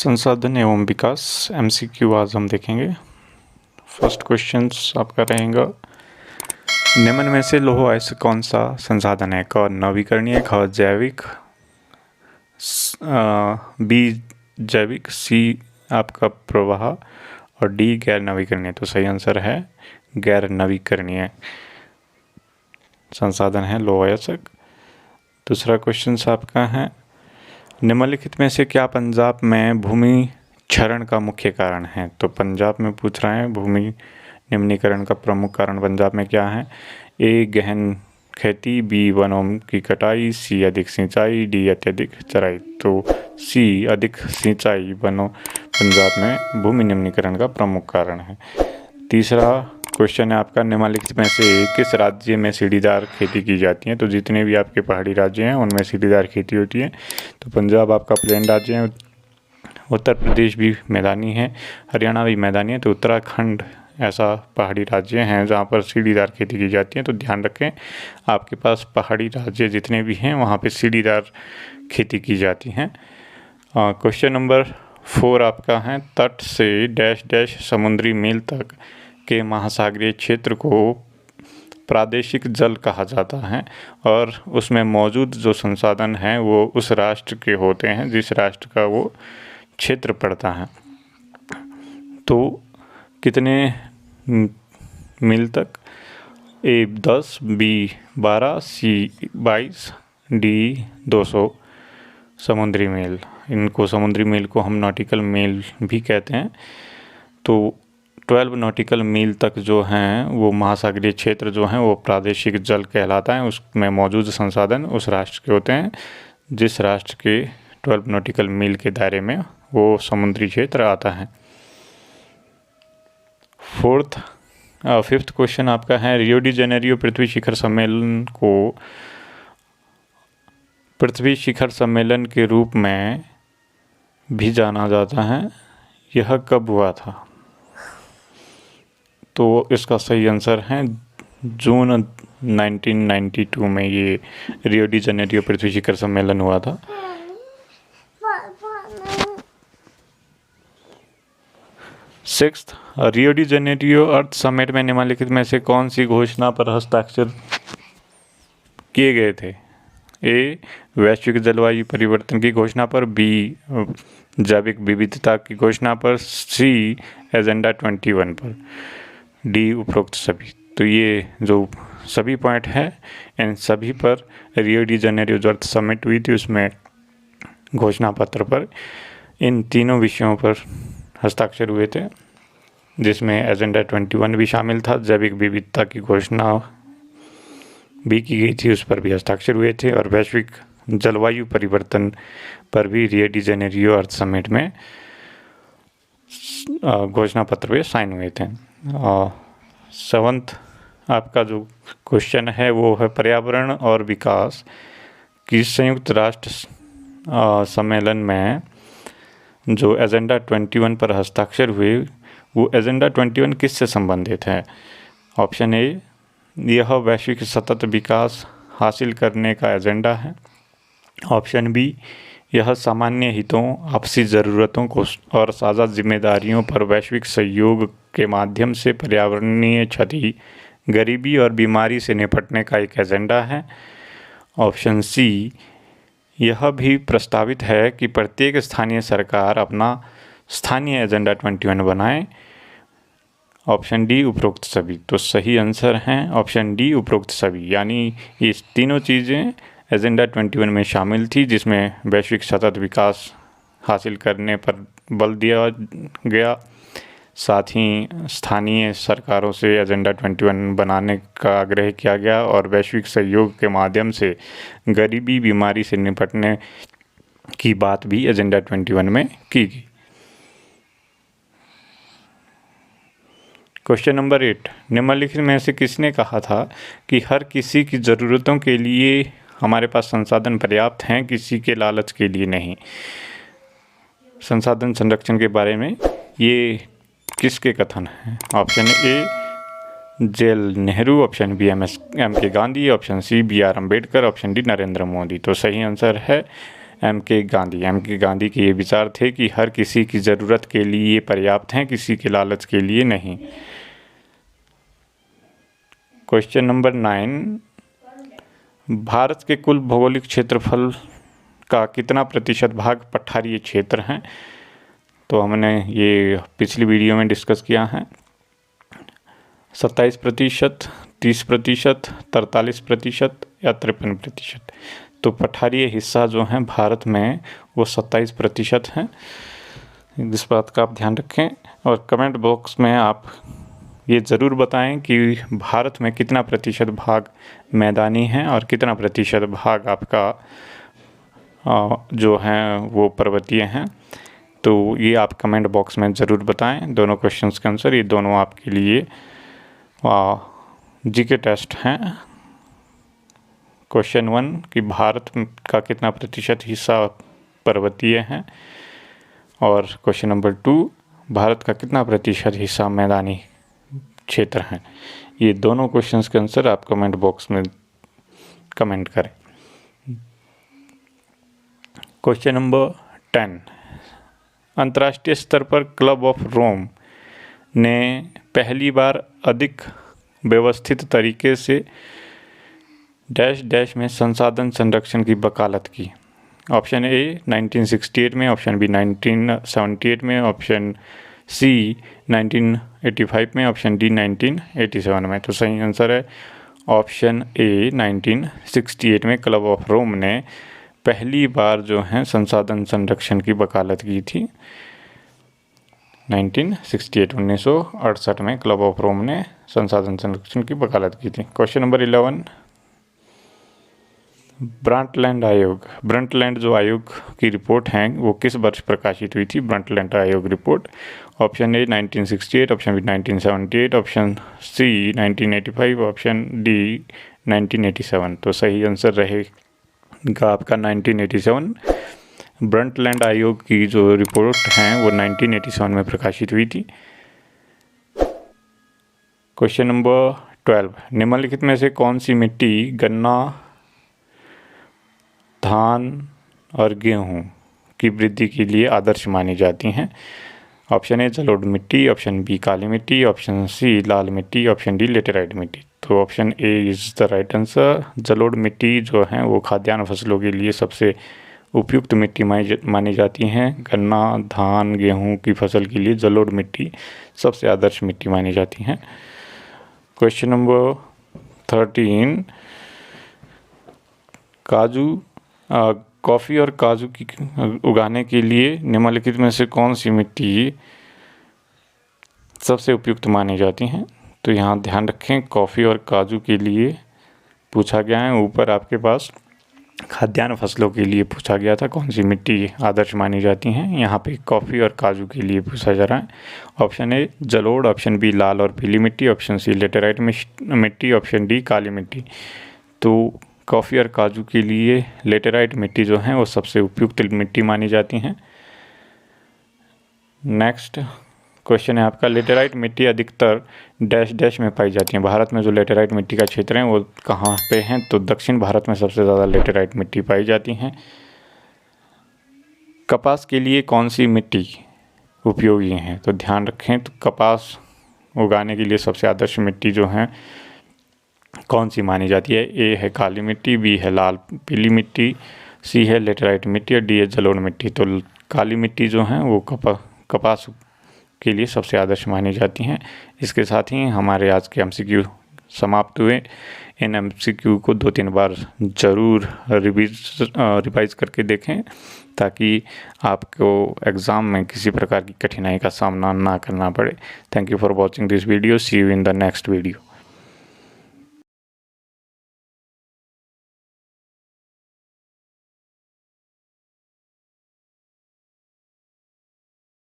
संसाधन एवं विकास MCQ आज हम देखेंगे। फर्स्ट क्वेश्चंस आपका रहेगा, निम्न में से लौह अयस्क कौन सा संसाधन है? क नवीकरणीय, ख जैविक, बी जैविक, सी आपका प्रवाह और डी गैर नवीकरणीय। तो सही आंसर है गैर नवीकरणीय संसाधन है लौह अयस्क। दूसरा क्वेश्चन आपका है, निम्नलिखित में से क्या पंजाब में भूमि क्षरण का मुख्य कारण है? तो पंजाब में पूछ रहे हैं भूमि निम्नीकरण का प्रमुख कारण पंजाब में क्या है? ए गहन खेती, बी वनों की कटाई, सी अधिक सिंचाई, डी अत्यधिक चराई। तो सी अधिक सिंचाई वनों पंजाब में भूमि निम्नीकरण का प्रमुख कारण है। तीसरा क्वेश्चन है आपका, निम्नलिखित में से किस राज्य में सीढ़ीदार खेती की जाती है? तो जितने भी आपके पहाड़ी राज्य हैं उनमें सीढ़ीदार खेती होती है। तो पंजाब आपका प्लेन राज्य है, उत्तर प्रदेश भी मैदानी है, हरियाणा भी मैदानी है, तो उत्तराखंड ऐसा पहाड़ी राज्य हैं जहाँ पर सीढ़ीदार खेती की जाती है। तो ध्यान रखें, आपके पास पहाड़ी राज्य जितने भी हैं वहाँ पे सीढ़ीदार खेती की जाती हैं। क्वेश्चन नंबर 4 आपका है, तट से डैश डैश समुद्री मील तक के महासागरीय क्षेत्र को प्रादेशिक जल कहा जाता है और उसमें मौजूद जो संसाधन हैं वो उस राष्ट्र के होते हैं जिस राष्ट्र का वो क्षेत्र पड़ता है। तो कितने मील तक? ए 10, बी 12, सी 22, डी 200 समुद्री मील। इनको समुद्री मील को हम नॉटिकल मील भी कहते हैं। तो 12 नॉटिकल मील तक जो हैं वो महासागरीय क्षेत्र जो हैं वो प्रादेशिक जल कहलाता है। उसमें मौजूद संसाधन उस राष्ट्र के होते हैं जिस राष्ट्र के 12 नॉटिकल मील के दायरे में वो समुद्री क्षेत्र आता है। फिफ्थ क्वेश्चन आपका है, रियो डी जेनेरियो पृथ्वी शिखर सम्मेलन को पृथ्वी शिखर सम्मेलन के रूप में भी जाना जाता है, यह कब हुआ था? तो इसका सही आंसर है जून 1992 में ये रियो डी जेनेरियो पृथ्वी शिखर सम्मेलन हुआ था। सिक्स्थ, रियो डी जेनेरियो अर्थ समिट में निम्नलिखित में से कौन सी घोषणा पर हस्ताक्षर किए गए थे? ए वैश्विक जलवायु परिवर्तन की घोषणा पर, बी जैविक विविधता की घोषणा पर, सी एजेंडा 21 पर, डी उपरोक्त सभी। तो ये जो सभी पॉइंट है इन सभी पर रियो डी जेनेरियो जो अर्थ समिट हुई थी उसमें घोषणा पत्र पर इन तीनों विषयों पर हस्ताक्षर हुए थे, जिसमें एजेंडा 21 भी शामिल था, जैविक विविधता की घोषणा भी की गई थी उस पर भी हस्ताक्षर हुए थे, और वैश्विक जलवायु परिवर्तन पर भी रियो डी जेनेरियो अर्थ समिट में घोषणा पत्र पे साइन हुए थे। सेवंथ आपका जो क्वेश्चन है वो है, पर्यावरण और विकास की संयुक्त राष्ट्र सम्मेलन में जो एजेंडा 21 पर हस्ताक्षर हुए वो एजेंडा 21 किससे संबंधित है? ऑप्शन ए, यह वैश्विक सतत विकास हासिल करने का एजेंडा है। ऑप्शन बी, यह सामान्य हितों, आपसी ज़रूरतों को और साझा जिम्मेदारियों पर वैश्विक सहयोग के माध्यम से पर्यावरणीय क्षति, गरीबी और बीमारी से निपटने का एक एजेंडा है। ऑप्शन सी, यह भी प्रस्तावित है कि प्रत्येक स्थानीय सरकार अपना स्थानीय एजेंडा 21 बनाए। ऑप्शन डी उपरोक्त सभी। तो सही आंसर हैं ऑप्शन डी उपरोक्त सभी, यानी ये तीनों चीज़ें एजेंडा 21 में शामिल थी, जिसमें वैश्विक सतत विकास हासिल करने पर बल दिया गया, साथ ही स्थानीय सरकारों से एजेंडा 21 बनाने का आग्रह किया गया और वैश्विक सहयोग के माध्यम से गरीबी बीमारी से निपटने की बात भी एजेंडा 21 में की गई। क्वेश्चन नंबर 8, निम्नलिखित में से किसने कहा था कि हर किसी की ज़रूरतों के लिए हमारे पास संसाधन पर्याप्त हैं, किसी के लालच के लिए नहीं? संसाधन संरक्षण के बारे में ये किसके कथन हैं? Option A JL Nehru, option B M K Gandhi, option C B R Ambedkar, option D Narendra Modi. तो सही आंसर है M.K. गांधी के ये विचार थे कि हर किसी की ज़रूरत के लिए पर्याप्त हैं, किसी के लालच के लिए नहीं। क्वेश्चन नंबर 9, भारत के कुल भौगोलिक क्षेत्रफल का कितना प्रतिशत भाग पठारीय क्षेत्र हैं? तो हमने ये पिछली वीडियो में डिस्कस किया है। 27%, 30%, 43% या 53%। तो पठारीय हिस्सा जो है भारत में वो 27% है। इस बात का आप ध्यान रखें और कमेंट बॉक्स में आप ये ज़रूर बताएं कि भारत में कितना प्रतिशत भाग मैदानी है और कितना प्रतिशत भाग आपका जो है वो पर्वतीय हैं। तो ये आप कमेंट बॉक्स में ज़रूर बताएं। दोनों क्वेश्चंस के आंसर, ये दोनों आपके लिए जीके टेस्ट हैं। क्वेश्चन 1 कि भारत का कितना प्रतिशत हिस्सा पर्वतीय है, और क्वेश्चन नंबर 2 भारत का कितना प्रतिशत हिस्सा मैदानी क्षेत्र है। ये दोनों क्वेश्चंस के आंसर आप कमेंट बॉक्स में कमेंट करें। क्वेश्चन नंबर 10, अंतर्राष्ट्रीय स्तर पर क्लब ऑफ रोम ने पहली बार अधिक व्यवस्थित तरीके से डैश डैश में संसाधन संरक्षण की वकालत की। ऑप्शन ए 1968 में, ऑप्शन बी 1978 में, ऑप्शन सी 1985 में, ऑप्शन डी 1987 में। तो सही आंसर है ऑप्शन ए 1968 में क्लब ऑफ रोम ने पहली बार जो है संसाधन संरक्षण की वकालत की थी। 1968 में क्लब ऑफ रोम ने संसाधन संरक्षण की वकालत की थी। क्वेश्चन नंबर 11, ब्रंटलैंड जो आयोग की रिपोर्ट है वो किस वर्ष प्रकाशित हुई थी? ब्रंटलैंड आयोग report. Option A 1968, option B 1978, option C 1985, option D 1987। तो सही आंसर रहेगा आपका 1987। ब्रंटलैंड आयोग की जो रिपोर्ट है वो 1987 में प्रकाशित हुई थी। क्वेश्चन नंबर 12, निम्नलिखित में से कौन सी मिट्टी गन्ना, धान और गेहूं की वृद्धि के लिए आदर्श मानी जाती हैं? ऑप्शन ए जलोढ़ मिट्टी, ऑप्शन बी काली मिट्टी, ऑप्शन सी लाल मिट्टी, ऑप्शन डी लेटेराइट मिट्टी। तो option A is the right answer. जलोढ़ मिट्टी जो है वो खाद्यान्न फसलों के लिए सबसे उपयुक्त मिट्टी मानी जाती हैं। गन्ना, धान, गेहूं की फसल के लिए जलोढ़ मिट्टी सबसे आदर्श मिट्टी मानी जाती हैं। क्वेश्चन नंबर 13, कॉफ़ी और काजू की उगाने के लिए निम्नलिखित में से कौन सी मिट्टी सबसे उपयुक्त मानी जाती हैं? तो यहाँ ध्यान रखें कॉफ़ी और काजू के लिए पूछा गया है। ऊपर आपके पास खाद्यान्न फसलों के लिए पूछा गया था कौन सी मिट्टी आदर्श मानी जाती हैं। यहाँ पे कॉफ़ी और काजू के लिए पूछा जा रहा है। ऑप्शन ए जलोढ़, ऑप्शन बी लाल और पीली मिट्टी, ऑप्शन सी लेटेराइट मिट्टी, ऑप्शन डी काली मिट्टी। तो कॉफ़ी और काजू के लिए लेटेराइट मिट्टी जो है वो सबसे उपयुक्त मिट्टी मानी जाती हैं। नेक्स्ट क्वेश्चन है आपका, लेटेराइट मिट्टी अधिकतर डैश डैश में पाई जाती है। भारत में जो लेटेराइट मिट्टी का क्षेत्र है वो कहाँ पे हैं? तो दक्षिण भारत में सबसे ज़्यादा लेटेराइट मिट्टी पाई जाती हैं। कपास के लिए कौन सी मिट्टी उपयोगी है? तो ध्यान रखें, तो कपास उगाने के लिए सबसे आदर्श मिट्टी जो है कौन सी मानी जाती है? ए है काली मिट्टी, बी है लाल पीली मिट्टी, सी है लेटेराइट मिट्टी और डी है जलोढ़ मिट्टी। तो काली मिट्टी जो है वो कपास के लिए सबसे आदर्श मानी जाती हैं। इसके साथ ही हमारे आज के MCQ समाप्त हुए। इन MCQ को 2-3 बार ज़रूर रिवाइज करके देखें ताकि आपको एग्ज़ाम में किसी प्रकार की कठिनाई का सामना ना करना पड़े। Thank you for watching this video. See you in the next video.